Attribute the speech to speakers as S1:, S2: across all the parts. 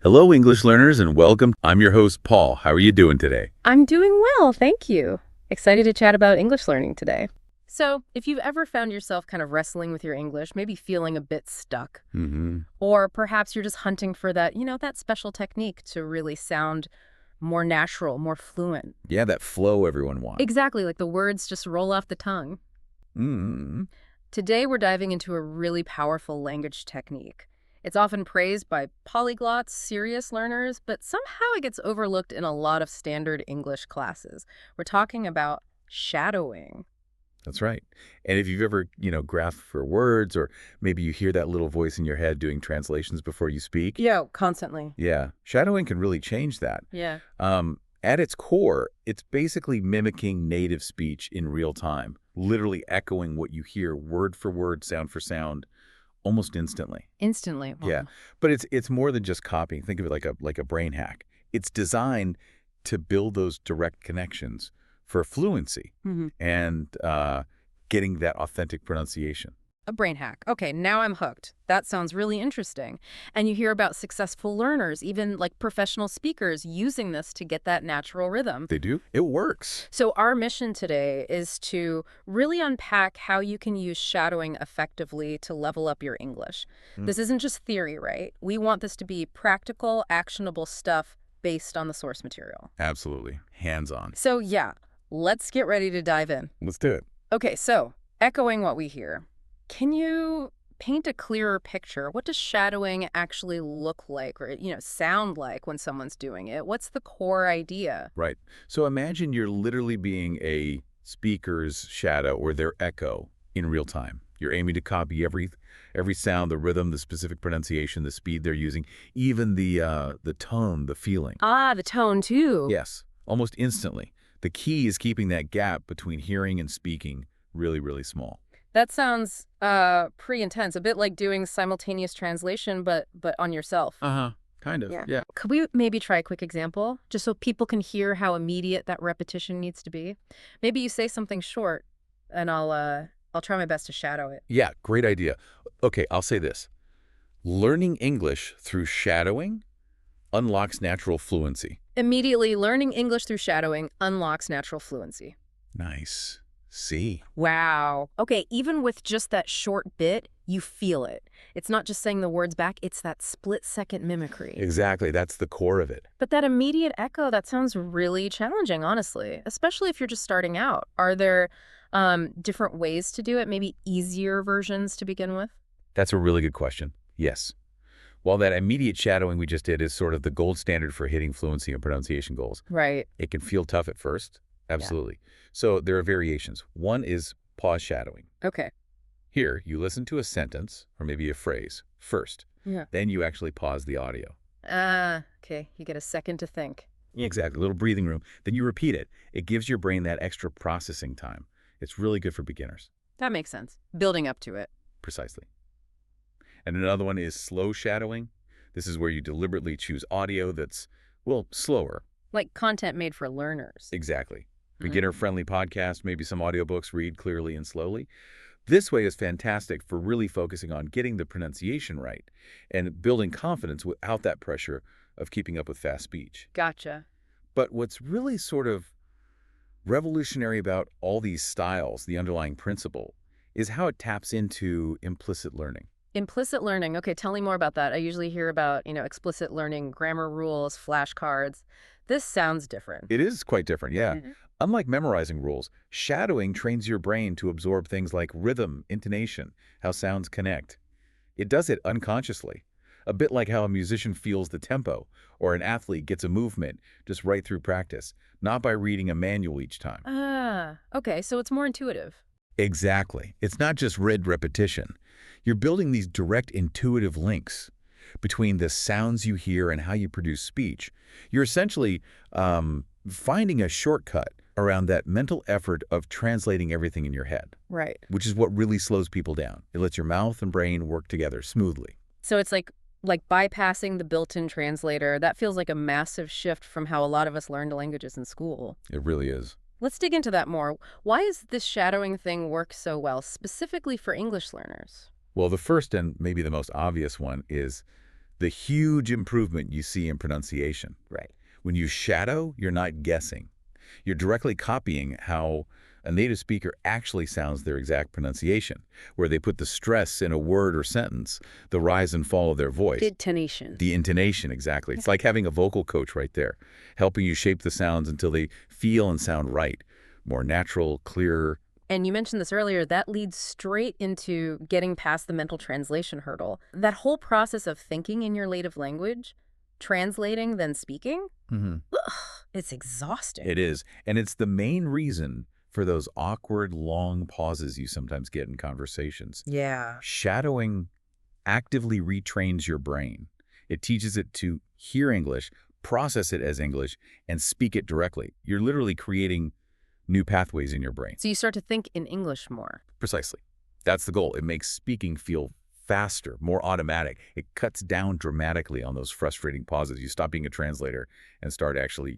S1: Hello, English learners, and welcome. I'm your host, Paul. How are you doing today?
S2: I'm doing well, thank you. Excited to chat about English learning today. So, if you've ever found yourself kind of wrestling with your English, maybe feeling a bit stuck, or perhaps you're just hunting for that special technique to really sound more natural, more fluent.
S1: Yeah, that flow everyone wants.
S2: Exactly, like the words just roll off the tongue.
S1: Mm-hmm.
S2: Today, we're diving into a really powerful language technique. It's often praised by polyglots, serious learners, but somehow it gets overlooked in a lot of standard English classes. We're talking about shadowing.
S1: That's right. And if you've ever, graphed for words, or maybe you hear that little voice in your head doing translations before you speak.
S2: Yeah, constantly.
S1: Yeah, shadowing can really change that.
S2: Yeah.
S1: At its core, it's basically mimicking native speech in real time, literally echoing what you hear word for word, sound for sound, almost instantly.
S2: Instantly.
S1: Yeah, but it's more than just copying. Think of it like a brain hack. It's designed to build those direct connections for fluency and getting that authentic pronunciation.
S2: A brain hack. Okay, now I'm hooked. That sounds really interesting. And you hear about successful learners, even like professional speakers, using this to get that natural rhythm.
S1: They do. It works.
S2: So our mission today is to really unpack how you can use shadowing effectively to level up your English. This isn't just theory, right? We want this to be practical, actionable stuff based on the source material.
S1: Absolutely. Hands-on.
S2: So yeah, let's get ready to dive in.
S1: Let's do it.
S2: Okay, so echoing what we hear, can you paint a clearer picture? What does shadowing actually look like or, sound like when someone's doing it? What's the core idea?
S1: Right. So imagine you're literally being a speaker's shadow or their echo in real time. You're aiming to copy every sound, the rhythm, the specific pronunciation, the speed they're using, even the tone, the feeling.
S2: Ah, the tone too.
S1: Yes, almost instantly. The key is keeping that gap between hearing and speaking really, really small.
S2: That sounds pretty intense, a bit like doing simultaneous translation, but on yourself.
S1: Kind of. Yeah.
S2: Could we maybe try a quick example, just so people can hear how immediate that repetition needs to be? Maybe you say something short, and I'll try my best to shadow it.
S1: Yeah, great idea. Okay, I'll say this. Learning English through shadowing unlocks natural fluency.
S2: Immediately, learning English through shadowing unlocks natural fluency.
S1: Nice. See?
S2: Wow. Okay, even with just that short bit, you feel it. It's not just saying the words back, it's that split-second mimicry.
S1: Exactly. That's the core of it.
S2: But that immediate echo, that sounds really challenging, honestly, especially if you're just starting out. Are there different ways to do it, maybe easier versions to begin with?
S1: That's a really good question. Yes. While that immediate shadowing we just did is sort of the gold standard for hitting fluency and pronunciation goals,
S2: Right.
S1: it can feel tough at first. Absolutely. So there are variations. One is pause shadowing.
S2: Okay.
S1: Here, you listen to a sentence or maybe a phrase first.
S2: Yeah.
S1: Then you actually pause the audio.
S2: Okay. You get a second to think.
S1: Exactly. A little breathing room. Then you repeat it. It gives your brain that extra processing time. It's really good for beginners.
S2: That makes sense. Building up to it.
S1: Precisely. And another one is slow shadowing. This is where you deliberately choose audio that's, slower.
S2: Like content made for learners.
S1: Exactly. Beginner-friendly podcast, maybe some audiobooks, read clearly and slowly. This way is fantastic for really focusing on getting the pronunciation right and building confidence without that pressure of keeping up with fast speech.
S2: Gotcha.
S1: But what's really sort of revolutionary about all these styles, the underlying principle, is how it taps into implicit learning.
S2: Implicit learning. Okay, tell me more about that. I usually hear about, explicit learning, grammar rules, flashcards. This sounds different.
S1: It is quite different, yeah. Unlike memorizing rules, shadowing trains your brain to absorb things like rhythm, intonation, how sounds connect. It does it unconsciously, a bit like how a musician feels the tempo or an athlete gets a movement just right through practice, not by reading a manual each time.
S2: Okay, so it's more intuitive.
S1: Exactly. It's not just read repetition. You're building these direct intuitive links between the sounds you hear and how you produce speech. You're essentially finding a shortcut around that mental effort of translating everything in your head.
S2: Right.
S1: Which is what really slows people down. It lets your mouth and brain work together smoothly.
S2: So it's like bypassing the built-in translator. That feels like a massive shift from how a lot of us learned languages in school.
S1: It really is.
S2: Let's dig into that more. Why is this shadowing thing work so well, specifically for English learners?
S1: Well, the first and maybe the most obvious one is The huge improvement you see in pronunciation.
S2: Right.
S1: When you shadow, you're not guessing. You're directly copying how a native speaker actually sounds their exact pronunciation, where they put the stress in a word or sentence, the rise and fall of their voice.
S2: The intonation.
S1: The intonation, exactly. It's like having a vocal coach right there, helping you shape the sounds until they feel and sound right, more natural, clearer.
S2: And you mentioned this earlier, that leads straight into getting past the mental translation hurdle. That whole process of thinking in your native language, translating, then speaking, ugh, it's exhausting.
S1: It is, and it's the main reason for those awkward, long pauses you sometimes get in conversations.
S2: Yeah.
S1: Shadowing actively retrains your brain. It teaches it to hear English, process it as English, and speak it directly. You're literally creating new pathways in your brain.
S2: So you start to think in English more.
S1: Precisely. That's the goal. It makes speaking feel faster, more automatic. It cuts down dramatically on those frustrating pauses. You stop being a translator and start actually,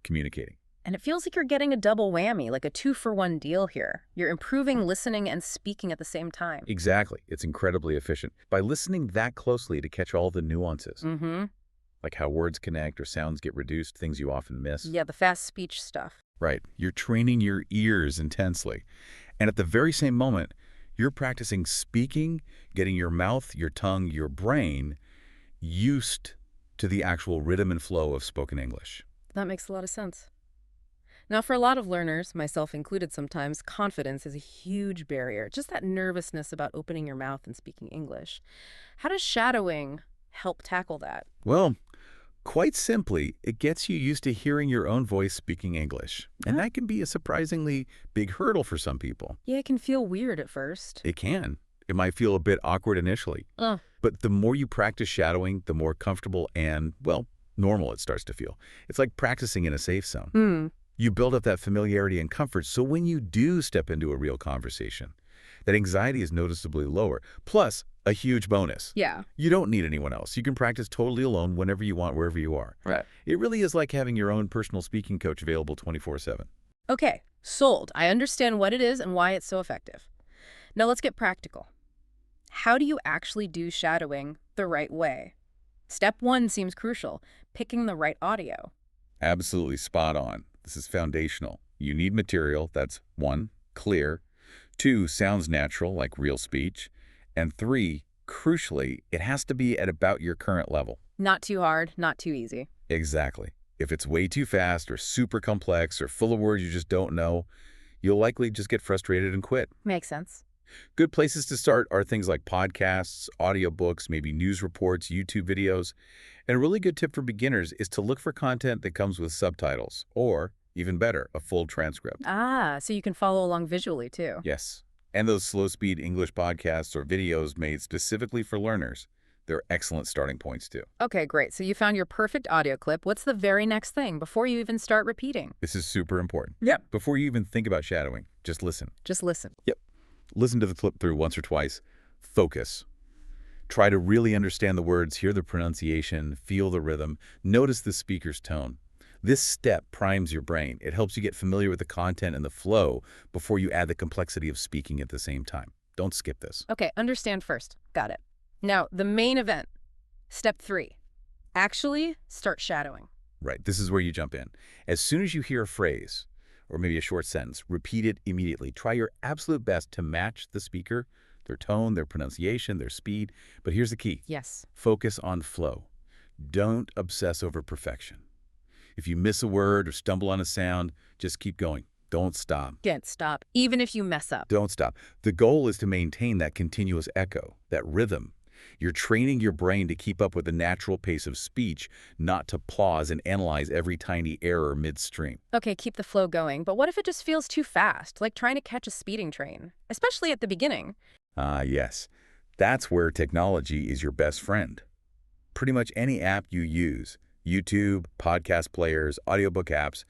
S1: communicating.
S2: And it feels like you're getting a double whammy, like a 2-for-1 deal here. You're improving listening and speaking at the same time.
S1: Exactly. It's incredibly efficient. By listening that closely to catch all the nuances, like how words connect or sounds get reduced, things you often miss.
S2: Yeah, the fast speech stuff.
S1: Right. You're training your ears intensely. And at the very same moment, you're practicing speaking, getting your mouth, your tongue, your brain used to the actual rhythm and flow of spoken English.
S2: That makes a lot of sense. Now, for a lot of learners, myself included sometimes, confidence is a huge barrier. Just that nervousness about opening your mouth and speaking English. How does shadowing help tackle that?
S1: Well, quite simply, it gets you used to hearing your own voice speaking English. And that can be a surprisingly big hurdle for some people.
S2: Yeah, it can feel weird at first.
S1: It can. It might feel a bit awkward initially. But the more you practice shadowing, the more comfortable and, well, normal it starts to feel. It's like practicing in a safe zone. You build up that familiarity and comfort, so when you do step into a real conversation, that anxiety is noticeably lower. Plus, a huge bonus.
S2: Yeah.
S1: You don't need anyone else. You can practice totally alone whenever you want, wherever you are.
S2: Right.
S1: It really is like having your own personal speaking coach available 24/7.
S2: Okay, sold. I understand what it is and why it's so effective. Now let's get practical. How do you actually do shadowing the right way? Step 1 seems crucial, picking the right audio.
S1: Absolutely spot on. This is foundational. You need material that's 1, clear, 2, sounds natural, like real speech, and 3, crucially, it has to be at about your current level.
S2: Not too hard, not too easy.
S1: Exactly. If it's way too fast or super complex or full of words you just don't know, you'll likely just get frustrated and quit.
S2: Makes sense.
S1: Good places to start are things like podcasts, audiobooks, maybe news reports, YouTube videos. And a really good tip for beginners is to look for content that comes with subtitles, or, even better, a full transcript.
S2: So you can follow along visually too.
S1: Yes. And those slow-speed English podcasts or videos made specifically for learners, they're excellent starting points too.
S2: Okay, great. So you found your perfect audio clip. What's the very next thing before you even start repeating?
S1: This is super important.
S2: Yeah.
S1: Before you even think about shadowing, just listen.
S2: Just listen.
S1: Yep. Listen to the clip through once or twice. Focus. Try to really understand the words, hear the pronunciation, feel the rhythm, notice the speaker's tone. This step primes your brain. It helps you get familiar with the content and the flow before you add the complexity of speaking at the same time. Don't skip this.
S2: Okay, understand first. Got it. Now, the main event. Step 3. Actually start shadowing.
S1: Right, this is where you jump in. As soon as you hear a phrase, or maybe a short sentence, repeat it immediately. Try your absolute best to match the speaker, their tone, their pronunciation, their speed. But here's the key.
S2: Yes.
S1: Focus on flow. Don't obsess over perfection. If you miss a word or stumble on a sound, just keep going. Don't stop.
S2: Can't stop, even if you mess up.
S1: Don't stop. The goal is to maintain that continuous echo, that rhythm. You're training your brain to keep up with the natural pace of speech, not to pause and analyze every tiny error midstream.
S2: Okay, keep the flow going, but what if it just feels too fast, like trying to catch a speeding train, especially at the beginning?
S1: Yes. That's where technology is your best friend. Pretty much any app you use, YouTube, podcast players, audiobook apps,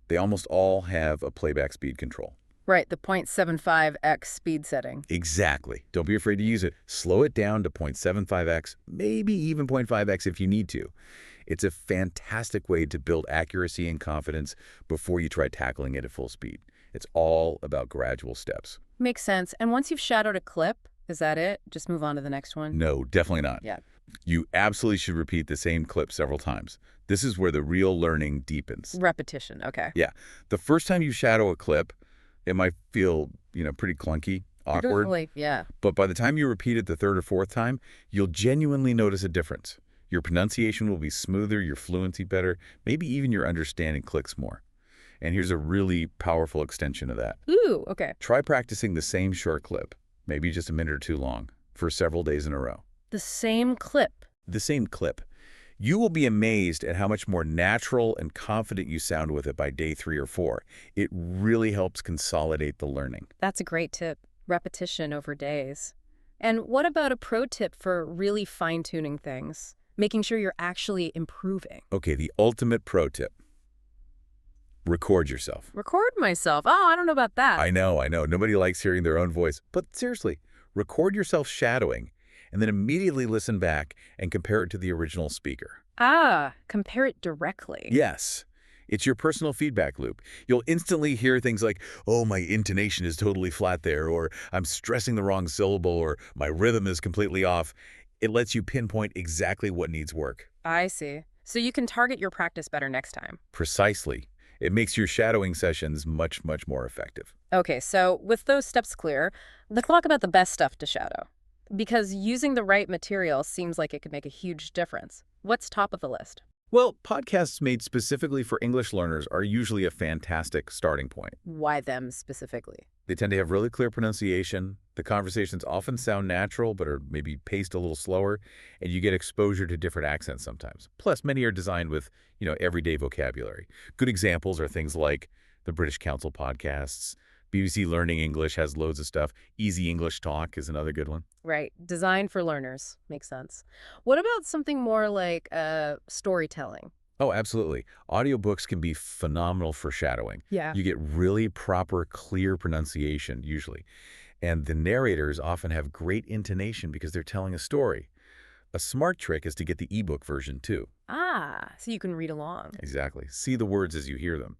S1: they almost all have a playback speed control.
S2: Right, the 0.75x speed setting.
S1: Exactly. Don't be afraid to use it. Slow it down to 0.75x, maybe even 0.5x if you need to. It's a fantastic way to build accuracy and confidence before you try tackling it at full speed. It's all about gradual steps.
S2: Makes sense. And once you've shadowed a clip, is that it? Just move on to the next one?
S1: No, definitely not.
S2: Yeah.
S1: You absolutely should repeat the same clip several times. This is where the real learning deepens.
S2: Repetition, okay.
S1: Yeah. The first time you shadow a clip, it might feel, pretty clunky, awkward.
S2: Definitely, yeah.
S1: But by the time you repeat it the third or fourth time, you'll genuinely notice a difference. Your pronunciation will be smoother, your fluency better, maybe even your understanding clicks more. And here's a really powerful extension of that.
S2: Ooh, okay.
S1: Try practicing the same short clip, maybe just a minute or two long, for several days in a row.
S2: The same clip.
S1: The same clip. You will be amazed at how much more natural and confident you sound with it by day 3 or 4. It really helps consolidate the learning.
S2: That's a great tip. Repetition over days. And what about a pro tip for really fine-tuning things? Making sure you're actually improving.
S1: Okay, the ultimate pro tip. Record yourself.
S2: Record myself. Oh, I don't know about that.
S1: I know. Nobody likes hearing their own voice. But seriously, record yourself shadowing, and then immediately listen back and compare it to the original speaker.
S2: Ah, compare it directly.
S1: Yes. It's your personal feedback loop. You'll instantly hear things like, oh, my intonation is totally flat there, or I'm stressing the wrong syllable, or my rhythm is completely off. It lets you pinpoint exactly what needs work.
S2: I see. So you can target your practice better next time.
S1: Precisely. It makes your shadowing sessions much, much more effective.
S2: Okay, so with those steps clear, let's talk about the best stuff to shadow. Because using the right material seems like it could make a huge difference. What's top of the list?
S1: Well, podcasts made specifically for English learners are usually a fantastic starting point.
S2: Why them specifically?
S1: They tend to have really clear pronunciation. The conversations often sound natural, but are maybe paced a little slower, and you get exposure to different accents sometimes. Plus, many are designed with, everyday vocabulary. Good examples are things like the British Council podcasts. BBC Learning English has loads of stuff. Easy English Talk is another good one.
S2: Right. Designed for learners. Makes sense. What about something more like storytelling?
S1: Oh, absolutely. Audiobooks can be phenomenal for shadowing.
S2: Yeah.
S1: You get really proper, clear pronunciation, usually. And the narrators often have great intonation because they're telling a story. A smart trick is to get the ebook version, too.
S2: Ah, so you can read along.
S1: Exactly. See the words as you hear them.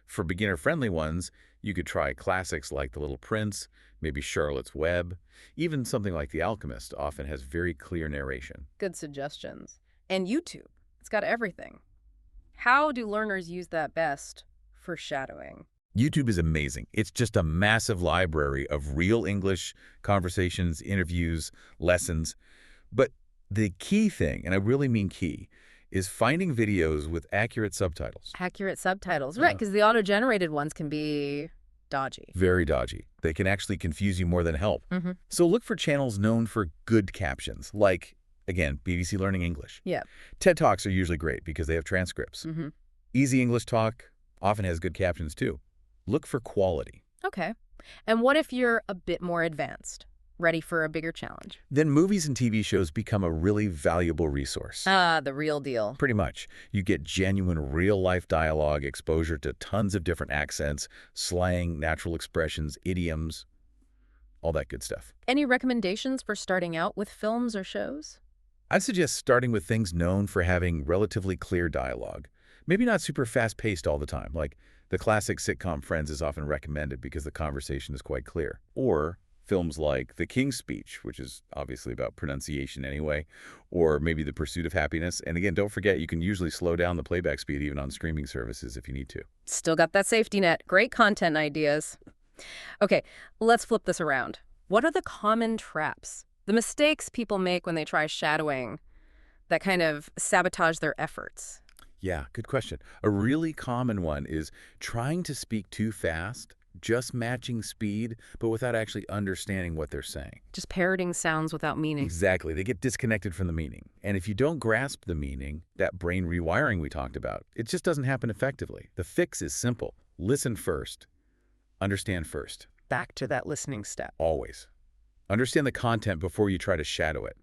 S1: For beginner-friendly ones, you could try classics like The Little Prince, maybe Charlotte's Web. Even something like The Alchemist often has very clear narration.
S2: Good suggestions. And YouTube. It's got everything. How do learners use that best for shadowing?
S1: YouTube is amazing. It's just a massive library of real English conversations, interviews, lessons. But the key thing, and I really mean key, is finding videos with accurate subtitles.
S2: Accurate subtitles. Right, because the auto-generated ones can be dodgy.
S1: Very dodgy. They can actually confuse you more than help. So look for channels known for good captions, like, again, BBC Learning English.
S2: Yeah.
S1: TED Talks are usually great because they have transcripts. Easy English Talk often has good captions, too. Look for quality.
S2: Okay. And what if you're a bit more advanced, ready for a bigger challenge?
S1: Then movies and TV shows become a really valuable resource.
S2: Ah, the real deal.
S1: Pretty much. You get genuine real-life dialogue, exposure to tons of different accents, slang, natural expressions, idioms, all that good stuff.
S2: Any recommendations for starting out with films or shows?
S1: I'd suggest starting with things known for having relatively clear dialogue. Maybe not super fast-paced all the time, like the classic sitcom Friends is often recommended because the conversation is quite clear. Or films like The King's Speech, which is obviously about pronunciation anyway, or maybe The Pursuit of Happiness. And again, don't forget, you can usually slow down the playback speed even on streaming services if you need to.
S2: Still got that safety net. Great content ideas. Okay, let's flip this around. What are the common traps, the mistakes people make when they try shadowing that kind of sabotage their efforts?
S1: Yeah, good question. A really common one is trying to speak too fast, just matching speed, but without actually understanding what they're saying.
S2: Just parroting sounds without meaning.
S1: Exactly. They get disconnected from the meaning. And if you don't grasp the meaning, that brain rewiring we talked about, it just doesn't happen effectively. The fix is simple. Listen first. Understand first.
S2: Back to that listening step.
S1: Always. Understand the content before you try to shadow it.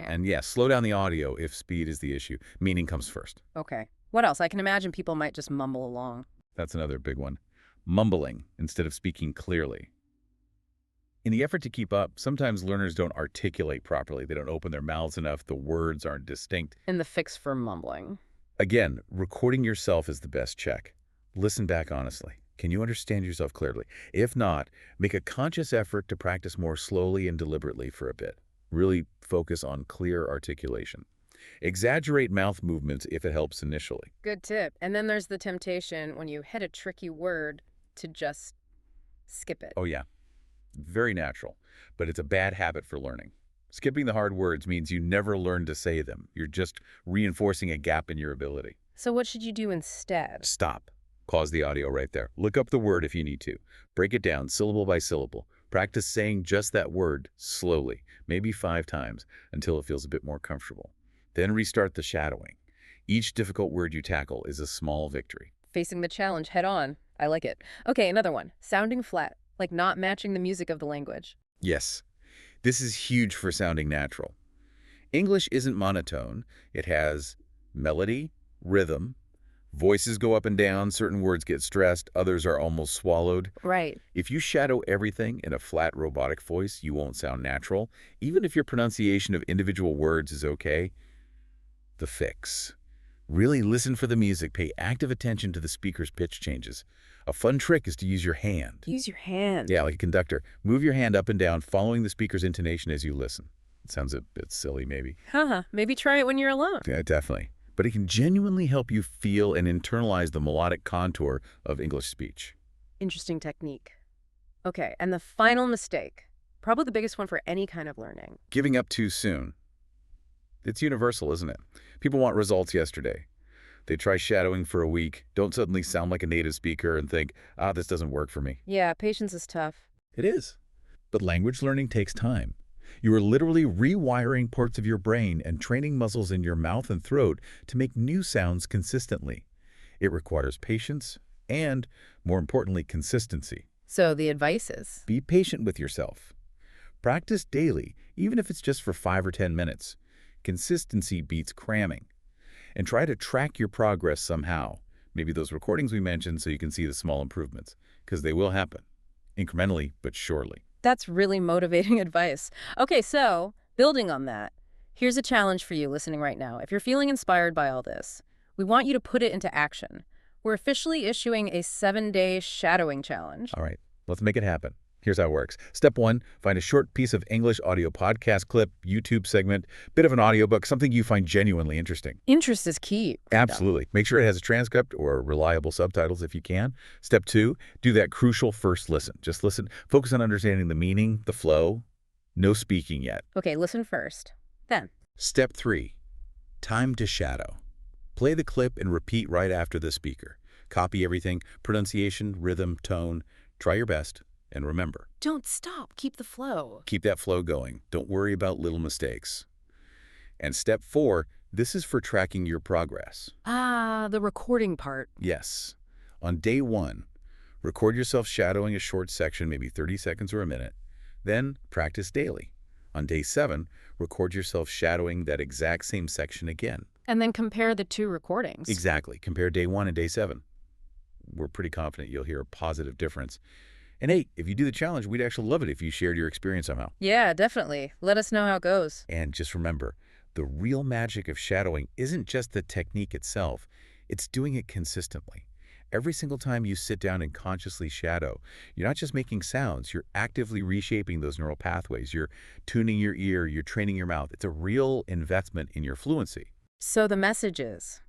S1: And yes, slow down the audio if speed is the issue. Meaning comes first.
S2: Okay. What else? I can imagine people might just mumble along.
S1: That's another big one. Mumbling instead of speaking clearly. In the effort to keep up, sometimes learners don't articulate properly. They don't open their mouths enough. The words aren't distinct.
S2: And the fix for mumbling.
S1: Again, recording yourself is the best check. Listen back honestly. Can you understand yourself clearly? If not, make a conscious effort to practice more slowly and deliberately for a bit. Really focus on clear articulation. Exaggerate mouth movements if it helps initially.
S2: Good tip. And then there's the temptation when you hit a tricky word to just skip it.
S1: Oh yeah, very natural, but it's a bad habit for learning. Skipping the hard words means you never learn to say them. You're just reinforcing a gap in your ability.
S2: So what should you do instead?
S1: Stop. Pause the audio right there. Look up the word if you need to. Break it down syllable by syllable. Practice saying just that word slowly, maybe 5 times, until it feels a bit more comfortable. Then restart the shadowing. Each difficult word you tackle is a small victory.
S2: Facing the challenge head on. I like it. Okay, another one. Sounding flat, like not matching the music of the language.
S1: Yes, this is huge for sounding natural. English isn't monotone. It has melody, rhythm. Voices go up and down, certain words get stressed, others are almost swallowed.
S2: Right.
S1: If you shadow everything in a flat robotic voice, you won't sound natural, even if your pronunciation of individual words is okay. The fix. Really listen for the music, pay active attention to the speaker's pitch changes. A fun trick is to use your hand.
S2: Use your hand.
S1: Yeah, like a conductor. Move your hand up and down, following the speaker's intonation as you listen. It sounds a bit silly, maybe.
S2: Haha, maybe try it when you're alone.
S1: Yeah, definitely. But it can genuinely help you feel and internalize the melodic contour of English speech.
S2: Interesting technique. Okay, and the final mistake, probably the biggest one for any kind of learning.
S1: Giving up too soon. It's universal, isn't it? People want results yesterday. They try shadowing for a week, don't suddenly sound like a native speaker and think, this doesn't work for me.
S2: Yeah, patience is tough.
S1: It is. But language learning takes time. You are literally rewiring parts of your brain and training muscles in your mouth and throat to make new sounds consistently. It requires patience and, more importantly, consistency.
S2: So the advice is?
S1: Be patient with yourself. Practice daily, even if it's just for 5 or 10 minutes. Consistency beats cramming. And try to track your progress somehow. Maybe those recordings we mentioned so you can see the small improvements, because they will happen. Incrementally, but surely.
S2: That's really motivating advice. Okay, so building on that, here's a challenge for you listening right now. If you're feeling inspired by all this, we want you to put it into action. We're officially issuing a 7-day shadowing challenge.
S1: All right, let's make it happen. Here's how it works. Step 1, find a short piece of English audio podcast clip, YouTube segment, bit of an audiobook, something you find genuinely interesting.
S2: Interest is key.
S1: Absolutely. Make sure it has a transcript or reliable subtitles if you can. Step 2, do that crucial first listen. Just listen. Focus on understanding the meaning, the flow. No speaking yet.
S2: Okay, listen first. Then.
S1: Step 3, time to shadow. Play the clip and repeat right after the speaker. Copy everything, pronunciation, rhythm, tone. Try your best. And remember,
S2: don't stop. Keep the flow.
S1: Keep that flow going. Don't worry about little mistakes. And step 4, this is for tracking your progress.
S2: The recording part.
S1: Yes. On day 1, record yourself shadowing a short section, maybe 30 seconds or a minute. Then practice daily. On day 7, record yourself shadowing that exact same section again.
S2: And then compare the 2 recordings.
S1: Exactly. Compare day 1 and day 7. We're pretty confident you'll hear a positive difference. And hey, if you do the challenge, we'd actually love it if you shared your experience somehow.
S2: Yeah, definitely. Let us know how it goes.
S1: And just remember, the real magic of shadowing isn't just the technique itself, it's doing it consistently. Every single time you sit down and consciously shadow, you're not just making sounds, you're actively reshaping those neural pathways. You're tuning your ear, you're training your mouth. It's a real investment in your fluency.
S2: So the message is,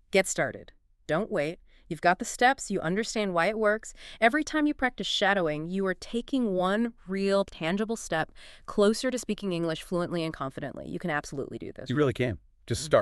S2: get started. Don't wait. You've got the steps, you understand why it works. Every time you practice shadowing, you are taking one real, tangible step closer to speaking English fluently and confidently. You can absolutely do this.
S1: You really can. Just start.